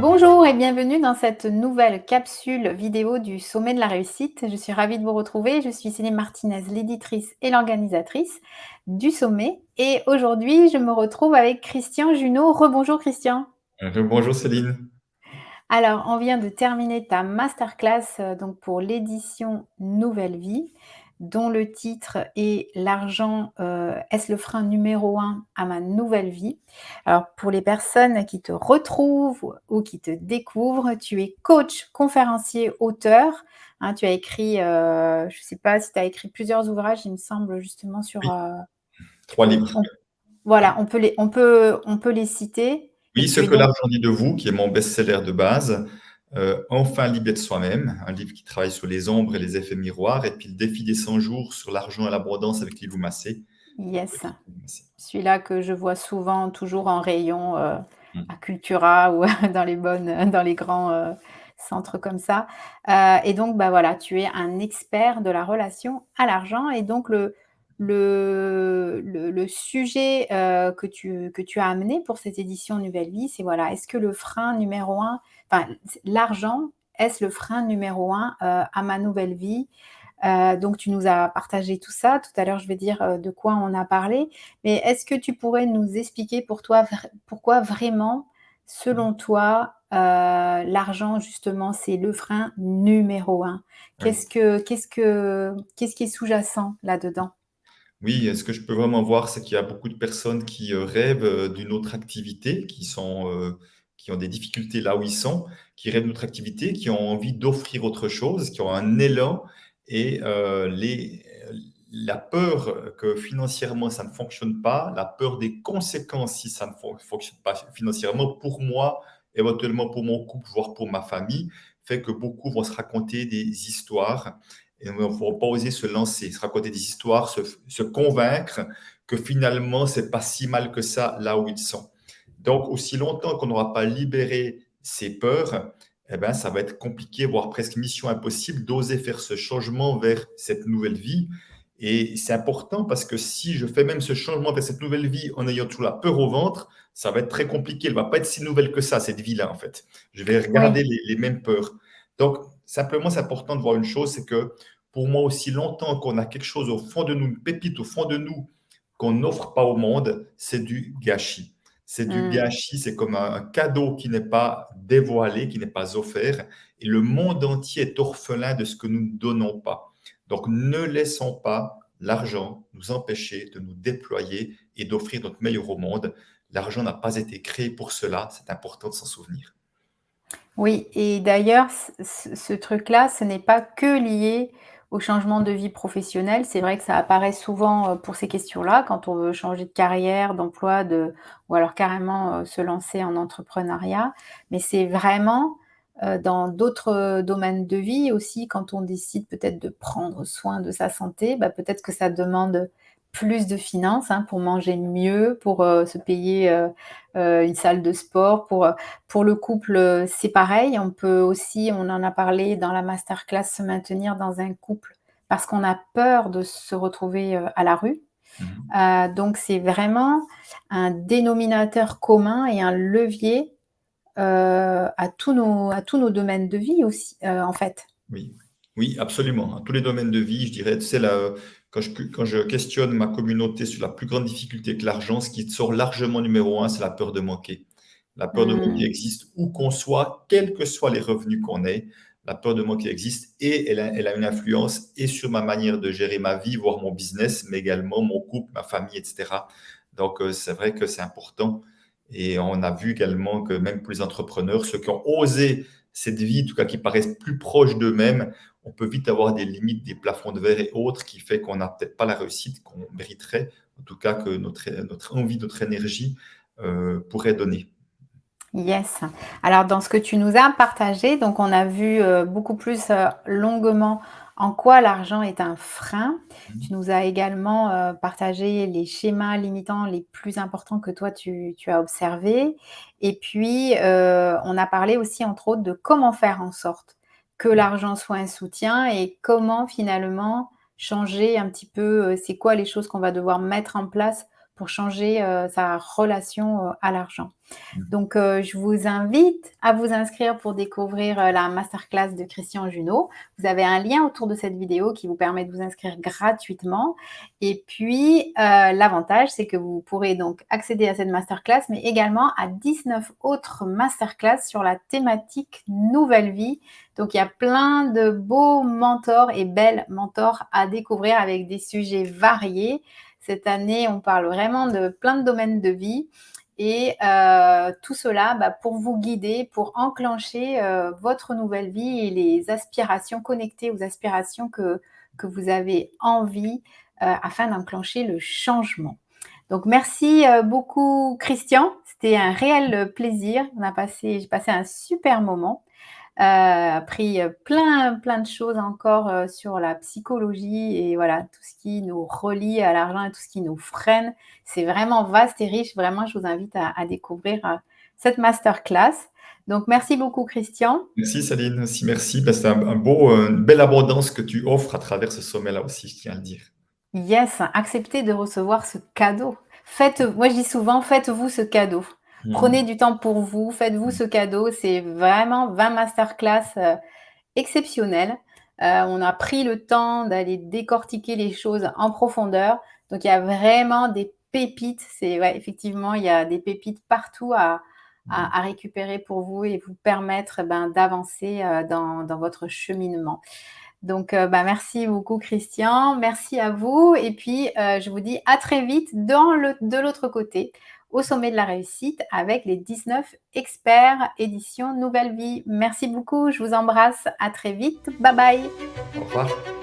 Bonjour et bienvenue dans cette nouvelle capsule vidéo du Sommet de la réussite. Je suis ravie de vous retrouver. Je suis Céline Martinez, l'éditrice et l'organisatrice du Sommet. Et aujourd'hui, je me retrouve avec Christian Junot. Rebonjour Christian. Bonjour Céline. Alors, on vient de terminer ta masterclass donc pour l'édition Nouvelle Vie, dont le titre est «L'argent, est-ce le frein numéro un à ma nouvelle vie?» Alors, pour les personnes qui te retrouvent ou qui te découvrent, tu es coach, conférencier, auteur, hein. Tu as écrit, je ne sais pas si tu as écrit plusieurs ouvrages, il me semble justement sur, Oui, 3 oui, livres. voilà, on peut les citer et Oui, Ce tu es que donc l'argent dit de vous, qui est mon best-seller de base. Enfin libre de soi-même, un livre qui travaille sur les ombres et les effets miroirs, et puis le défi des 100 jours sur l'argent et l'abondance avec Lilou Massé. yes. Lilou Massé. Celui-là que je vois souvent, toujours en rayon, à Mm. Cultura ou dans les grands, centres comme ça. Et donc, bah, voilà, tu es un expert de la relation à l'argent et donc le sujet, que tu as amené pour cette édition Nouvelle Vie, c'est voilà, est-ce que le frein numéro un, enfin, l'argent, est-ce le frein numéro un, à ma nouvelle vie? Donc tu nous as partagé tout ça. Tout à l'heure, je vais dire, de quoi on a parlé. Mais est-ce que tu pourrais nous expliquer pour toi pourquoi vraiment, selon toi, l'argent justement, c'est le frein numéro un? Oui. Qu'est-ce qui est sous-jacent là-dedans? Oui, ce que je peux vraiment voir, c'est qu'il y a beaucoup de personnes qui rêvent d'une autre activité, qui ont des difficultés là où ils sont, qui rêvent d'une autre activité, qui ont envie d'offrir autre chose, qui ont un élan, et la peur que financièrement ça ne fonctionne pas, la peur des conséquences si ça ne fonctionne pas financièrement, pour moi, éventuellement pour mon couple, voire pour ma famille, fait que beaucoup vont se raconter des histoires et on ne va pas oser se lancer, se raconter des histoires, se convaincre que finalement, c'est pas si mal que ça là où ils sont. Donc, aussi longtemps qu'on n'aura pas libéré ces peurs, eh ben, ça va être compliqué, voire presque mission impossible, d'oser faire ce changement vers cette nouvelle vie. Et c'est important parce que si je fais même ce changement vers cette nouvelle vie en ayant toujours la peur au ventre, ça va être très compliqué. Elle ne va pas être si nouvelle que ça, cette vie-là, en fait. Je vais Oui, regarder les mêmes peurs. Donc, simplement, c'est important de voir une chose, c'est que pour moi, aussi longtemps qu'on a quelque chose au fond de nous, une pépite au fond de nous, qu'on n'offre pas au monde, c'est du gâchis. C'est du mmh, gâchis, c'est comme un cadeau qui n'est pas dévoilé, qui n'est pas offert, et le monde entier est orphelin de ce que nous ne donnons pas. Donc ne laissons pas l'argent nous empêcher de nous déployer et d'offrir notre meilleur au monde. L'argent n'a pas été créé pour cela, c'est important de s'en souvenir. oui et d'ailleurs, ce truc-là, ce n'est pas que lié au changement de vie professionnelle. C'est vrai que ça apparaît souvent, pour ces questions-là, quand on veut changer de carrière, d'emploi, ou alors carrément, se lancer en entrepreneuriat. Mais c'est vraiment, dans d'autres, domaines de vie aussi, quand on décide peut-être de prendre soin de sa santé, bah, peut-être que ça demande plus de finances, hein, pour manger mieux, pour, se payer, une salle de sport, pour le couple, c'est pareil. On peut aussi, on en a parlé dans la masterclass, se maintenir dans un couple parce qu'on a peur de se retrouver, à la rue. Mhm. Donc c'est vraiment un dénominateur commun et un levier, à tous nos domaines de vie aussi, en fait. Oui, oui, absolument. Dans tous les domaines de vie, je dirais, tu sais, là, quand je questionne ma communauté sur la plus grande difficulté que l'argent, ce qui sort largement numéro un, c'est la peur de manquer. La peur de manquer Mmh. existe où qu'on soit, quels que soient les revenus qu'on ait. La peur de manquer existe et elle a une influence et sur ma manière de gérer ma vie, voire mon business, mais également mon couple, ma famille, etc. Donc, c'est vrai que c'est important. Et on a vu également que même pour les entrepreneurs, ceux qui ont osé cette vie, en tout cas qui paraissent plus proches d'eux-mêmes, on peut vite avoir des limites, des plafonds de verre et autres qui fait qu'on n'a peut-être pas la réussite qu'on mériterait, en tout cas que notre envie, notre énergie pourrait donner. Yes. Alors dans ce que tu nous as partagé, donc on a vu, beaucoup plus, longuement en quoi l'argent est un frein. Tu nous as également, partagé les schémas limitants les plus importants que toi tu as observés et puis, on a parlé aussi entre autres de comment faire en sorte que l'argent soit un soutien et comment finalement changer un petit peu, c'est quoi les choses qu'on va devoir mettre en place pour changer, sa relation, à l'argent. Mmh. Donc, je vous invite à vous inscrire pour découvrir, la masterclass de Christian Junod. Vous avez un lien autour de cette vidéo qui vous permet de vous inscrire gratuitement et puis, l'avantage, c'est que vous pourrez donc accéder à cette masterclass, mais également à 19 autres masterclass sur la thématique nouvelle vie. Donc il y a plein de beaux mentors et belles mentors à découvrir avec des sujets variés. Cette année, on parle vraiment de plein de domaines de vie et tout cela, pour vous guider, pour enclencher, votre nouvelle vie et les aspirations connectées aux aspirations que vous avez envie, afin d'enclencher le changement. Donc merci, beaucoup Christian, c'était un réel plaisir. J'ai passé un super moment, appris, plein de choses encore, sur la psychologie et voilà, tout ce qui nous relie à l'argent et tout ce qui nous freine. C'est vraiment vaste et riche. Vraiment, je vous invite à découvrir, cette masterclass. Donc merci beaucoup Christian. Merci Céline, aussi merci. Bah, c'est un beau, une belle abondance que tu offres à travers ce sommet-là aussi, je tiens à le dire. Yes, acceptez de recevoir ce cadeau. Moi je dis souvent: «Faites-vous ce cadeau». Prenez Mmh. du temps pour vous, faites-vous Mmh. ce cadeau. C'est vraiment 20 masterclass, exceptionnelles. On a pris le temps d'aller décortiquer les choses en profondeur. Donc il y a vraiment des pépites. C'est ouais, effectivement, il y a des pépites partout à Mmh. récupérer pour vous et vous permettre, d'avancer, dans votre cheminement. Donc, merci beaucoup Christian, merci à vous et puis, je vous dis à très vite de l'autre côté, au sommet de la réussite avec les 19 experts édition Nouvelle Vie. Merci beaucoup, je vous embrasse, à très vite, bye bye. Au revoir.